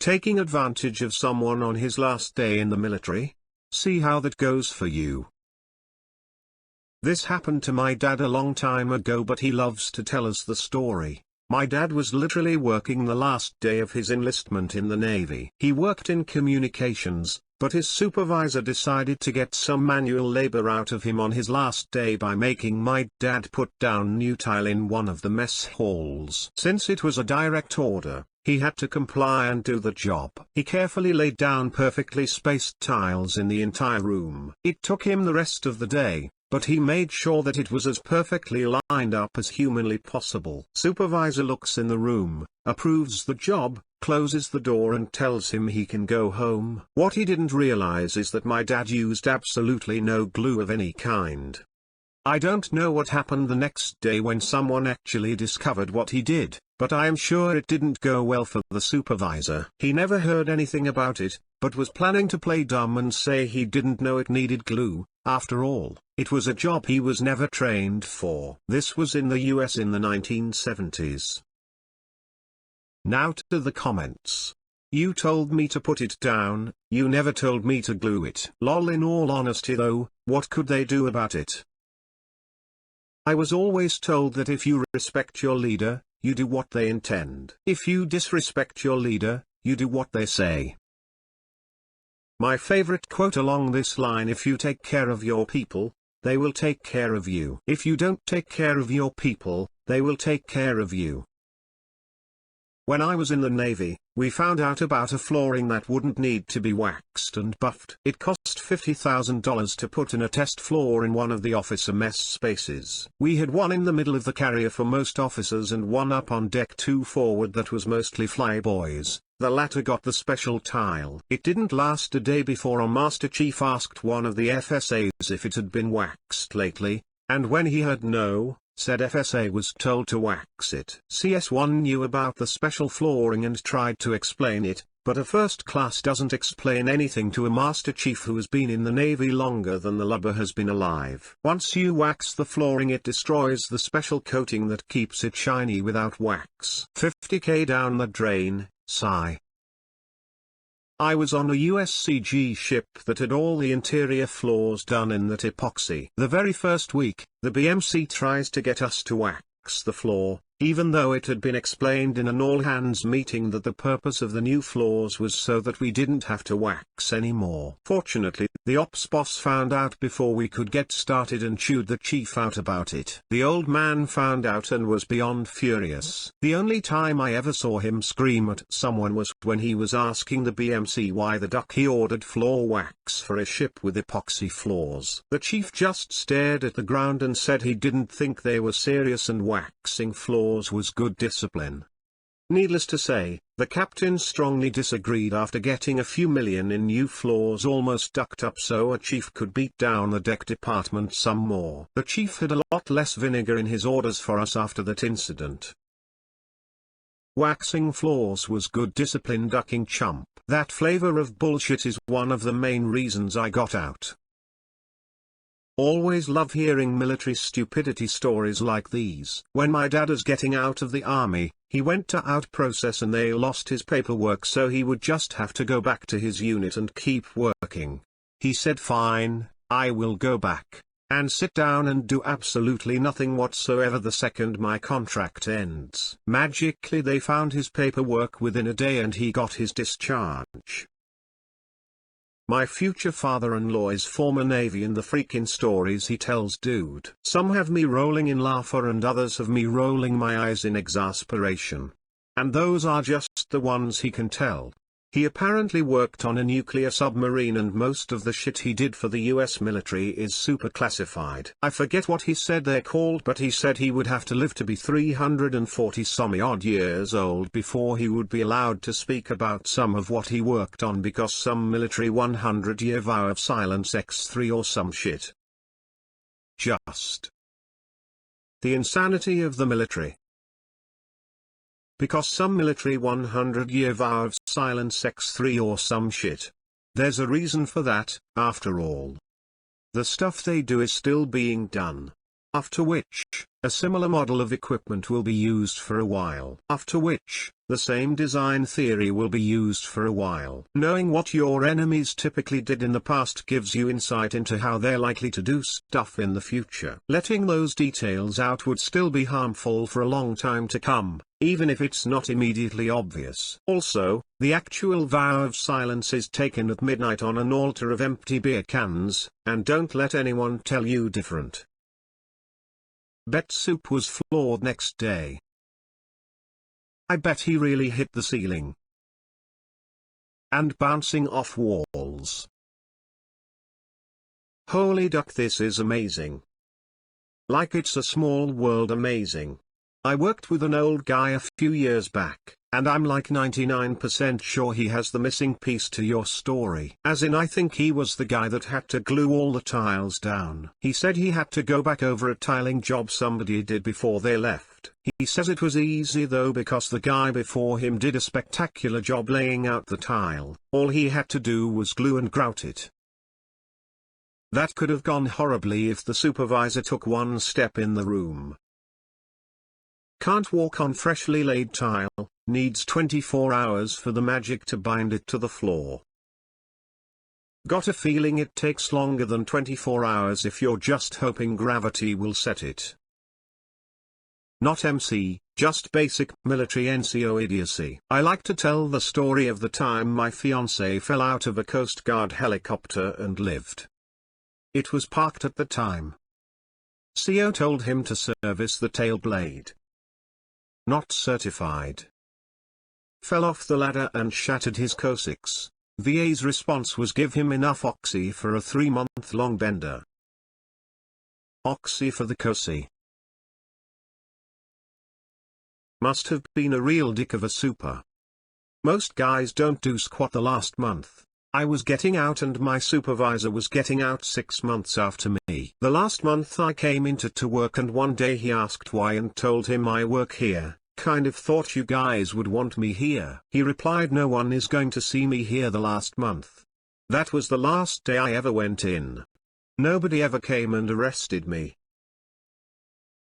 Taking advantage of someone on his last day in the military? See how that goes for you. This happened to my dad a long time ago, but he loves to tell us the story. My dad was literally working the last day of his enlistment in the Navy. He worked in communications, but his supervisor decided to get some manual labor out of him on his last day by making my dad put down new tile in one of the mess halls. Since it was a direct order, he had to comply and do the job. He carefully laid down perfectly spaced tiles in the entire room. It took him the rest of the day, but he made sure that it was as perfectly lined up as humanly possible. Supervisor looks in the room, approves the job, closes the door and tells him he can go home. What he didn't realize is that my dad used absolutely no glue of any kind. I don't know what happened the next day when someone actually discovered what he did, but I am sure it didn't go well for the supervisor. He never heard anything about it, but was planning to play dumb and say he didn't know it needed glue. After all, it was a job he was never trained for. This was in the US in the 1970s. Now to the comments. You told me to put it down, you never told me to glue it. Lol. In all honesty though, what could they do about it? I was always told that if you respect your leader, you do what they intend. If you disrespect your leader, you do what they say. My favorite quote along this line: if you take care of your people, they will take care of you. If you don't take care of your people, they will take care of you. When I was in the Navy, we found out about a flooring that wouldn't need to be waxed and buffed. It cost $50,000 to put in a test floor in one of the officer mess spaces. We had one in the middle of the carrier for most officers and one up on deck 2 forward that was mostly flyboys. The latter got the special tile. It didn't last a day before our Master Chief asked one of the FSAs if it had been waxed lately, and when he heard no, said FSA was told to wax it. CS1 knew about the special flooring and tried to explain it, but a first class doesn't explain anything to a Master Chief who has been in the Navy longer than the lubber has been alive. Once you wax the flooring, it destroys the special coating that keeps it shiny without wax. $50K down the drain, sigh. I was on a USCG ship that had all the interior floors done in that epoxy. The very first week, the BMC tries to get us to wax the floor, even though it had been explained in an all-hands meeting that the purpose of the new floors was so that we didn't have to wax anymore. Fortunately, the ops boss found out before we could get started and chewed the chief out about it. The old man found out and was beyond furious. The only time I ever saw him scream at someone was when he was asking the BMC why the duck he ordered floor wax for a ship with epoxy floors. The chief just stared at the ground and said he didn't think they were serious and waxing floors was good discipline. Needless to say, the captain strongly disagreed after getting a few million in new floors almost ducked up so a chief could beat down the deck department some more. The chief had a lot less vinegar in his orders for us after that incident. Waxing floors was good discipline, ducking chump. That flavor of bullshit is one of the main reasons I got out. Always love hearing military stupidity stories like these. When my dad was getting out of the army, he went to out process and they lost his paperwork, so he would just have to go back to his unit and keep working. He said fine, I will go back, and sit down and do absolutely nothing whatsoever the second my contract ends. Magically they found his paperwork within a day and he got his discharge. My future father-in-law is former Navy, and the freaking stories he tells, dude. Some have me rolling in laughter and others have me rolling my eyes in exasperation. And those are just the ones he can tell. He apparently worked on a nuclear submarine and most of the shit he did for the US military is super classified. I forget what he said they're called, but he said he would have to live to be 340 some odd years old before he would be allowed to speak about some of what he worked on because some military 100-year vow of silence X3 or some shit. Just the insanity of the military. Because some military 100-year vow of silence X3 or some shit. There's a reason for that, after all. The stuff they do is still being done. after which, a similar model of equipment will be used for a while. After which, the same design theory will be used for a while. Knowing what your enemies typically did in the past gives you insight into how they're likely to do stuff in the future. Letting those details out would still be harmful for a long time to come, even if it's not immediately obvious. Also, the actual vow of silence is taken at midnight on an altar of empty beer cans, and don't let anyone tell you different. Bet Soup was floored next day. I bet he really hit the ceiling. And bouncing off walls. Holy duck, this is amazing. Like It's a Small World amazing. I worked with an old guy a few years back, and I'm like 99% sure he has the missing piece to your story. As in, I think he was the guy that had to glue all the tiles down. He said he had to go back over a tiling job somebody did before they left. He says it was easy though because the guy before him did a spectacular job laying out the tile. All he had to do was glue and grout it. That could have gone horribly if the supervisor took one step in the room. Can't walk on freshly laid tile, needs 24 hours for the magic to bind it to the floor. Got a feeling it takes longer than 24 hours if you're just hoping gravity will set it. Not MC, just basic military NCO idiocy. I like to tell the story of the time my fiancé fell out of a Coast Guard helicopter and lived. It was parked at the time. CO told him to service the tail blade. Not certified. Fell off the ladder and shattered his coccyx. VA's response was give him enough oxy for a 3-month-long bender. Oxy for the cocy. Must have been a real dick of a super. Most guys don't do squat the last month. I was getting out and my supervisor was getting out 6 months after me. The last month I came into to work and one day he asked why and told him I work here, kind of thought you guys would want me here. He replied no one is going to see me here the last month. That was the last day I ever went in. Nobody ever came and arrested me.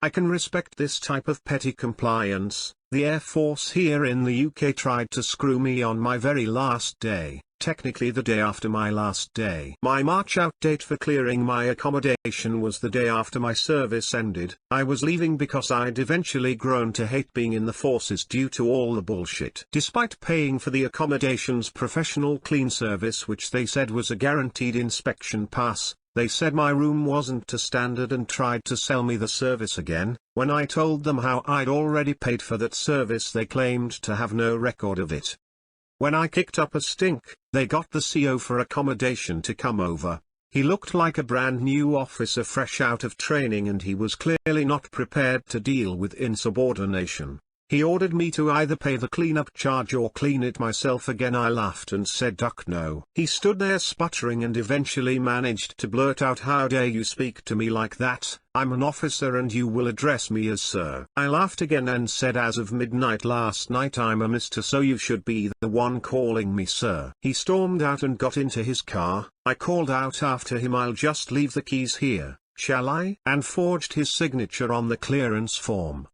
I can respect this type of petty compliance. The Air Force here in the UK tried to screw me on my very last day, technically the day after my last day. My march out date for clearing my accommodation was the day after my service ended. I was leaving because I'd eventually grown to hate being in the forces due to all the bullshit. Despite paying for the accommodation's professional clean service which they said was a guaranteed inspection pass, they said my room wasn't to standard and tried to sell me the service again. When I told them how I'd already paid for that service they claimed to have no record of it. When I kicked up a stink, they got the CO for accommodation to come over. He looked like a brand new officer fresh out of training and he was clearly not prepared to deal with insubordination. He ordered me to either pay the cleanup charge or clean it myself again. I laughed and said duck no. He stood there sputtering and eventually managed to blurt out, how dare you speak to me like that, I'm an officer and you will address me as sir. I laughed again and said as of midnight last night I'm a mister so you should be the one calling me sir. He stormed out and got into his car. I called out after him, I'll just leave the keys here, shall I? And forged his signature on the clearance form.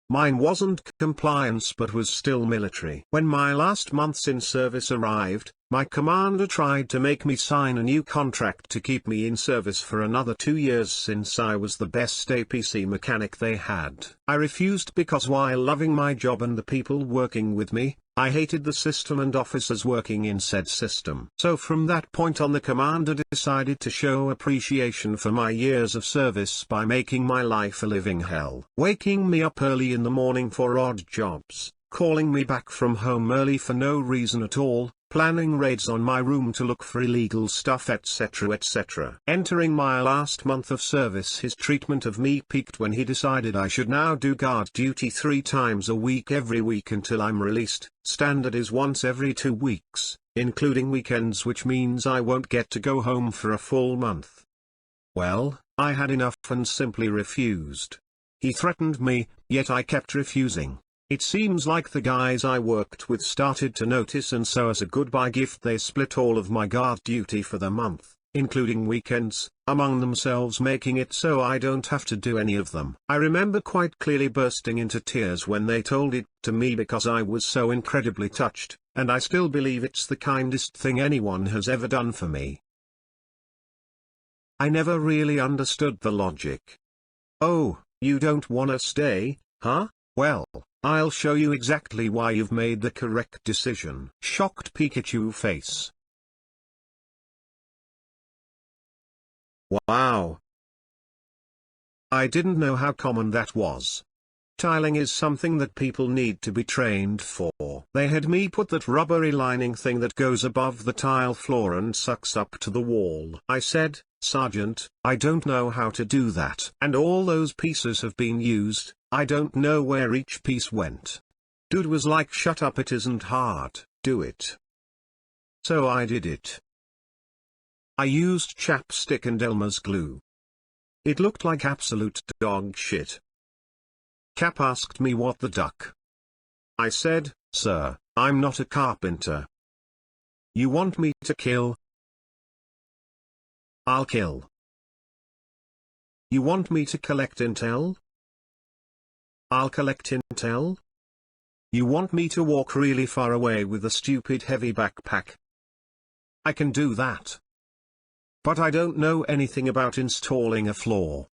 Mine wasn't compliance but was still military. When my last months in service arrived, my commander tried to make me sign a new contract to keep me in service for another 2 years since I was the best APC mechanic they had. I refused because while loving my job and the people working with me, I hated the system and officers working in said system. So from that point on the commander decided to show appreciation for my years of service by making my life a living hell. Waking me up early in the morning for odd jobs, calling me back from home early for no reason at all, planning raids on my room to look for illegal stuff, etc. etc. Entering my last month of service, his treatment of me peaked when he decided I should now do guard duty 3 times a week every week until I'm released. Standard is once every 2 weeks, including weekends, which means I won't get to go home for a full month. Well, I had enough and simply refused. He threatened me, yet I kept refusing. It seems like the guys I worked with started to notice, and so as a goodbye gift they split all of my guard duty for the month. including weekends, among themselves, making it so I don't have to do any of them. I remember quite clearly bursting into tears when they told it to me because I was so incredibly touched, and I still believe it's the kindest thing anyone has ever done for me. I never really understood the logic. Oh, you don't wanna stay, huh? Well, I'll show you exactly why you've made the correct decision. Shocked Pikachu face. Wow. I didn't know how common that was. Tiling is something that people need to be trained for. They had me put that rubbery lining thing that goes above the tile floor and sucks up to the wall. I said, Sergeant, I don't know how to do that. And all those pieces have been used, I don't know where each piece went. Dude was like, shut up, it isn't hard, do it. So I did it. I used chapstick and Elmer's glue. It looked like absolute dog shit. Cap asked me what the duck. I said, sir, I'm not a carpenter. You want me to kill? I'll kill. You want me to collect intel? I'll collect intel. You want me to walk really far away with a stupid heavy backpack? I can do that. But I don't know anything about installing a floor.